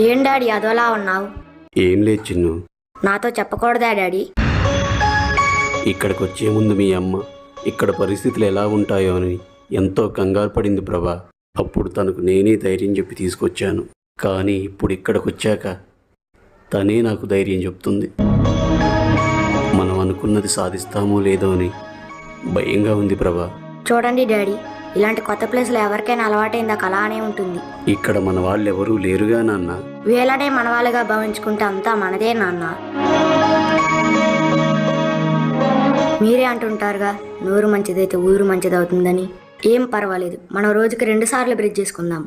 ఏం డాడీ అదోలా ఉన్నావు? ఏం లేదు చిన్ను. నాతో చెప్పకూడదా డాడీ? ఇక్కడికి వచ్చే ముందు మీ అమ్మ ఇక్కడ పరిస్థితులు ఎలా ఉంటాయో అని ఎంతో కంగారు పడింది ప్రభా. అప్పుడు తనకు నేనే ధైర్యం చెప్పి తీసుకొచ్చాను. కానీ ఇప్పుడు ఇక్కడికి వచ్చాక తనే నాకు ధైర్యం చెప్తుంది. మనం అనుకున్నది సాధిస్తామో లేదో అని భయంగా ఉంది ప్రభా. చూడండి డాడీ, ఇలాంటి కొత్త ప్లేస్లో ఎవరికైనా అలవాటైందా అలానే ఉంటుంది. ఇక్కడ మన వాళ్ళు ఎవరూ లేరుగా నాన్న. వీళ్ళనే మన వాళ్ళుగా భావించుకుంటే అంతా మనదే నాన్న. మీరే అంటుంటారుగా, నోరు మంచిదైతే ఊరు మంచిదవుతుందని. ఏం పర్వాలేదు, మనం రోజుకి 2 సార్లు బ్రిడ్జ్ చేసుకుందాం.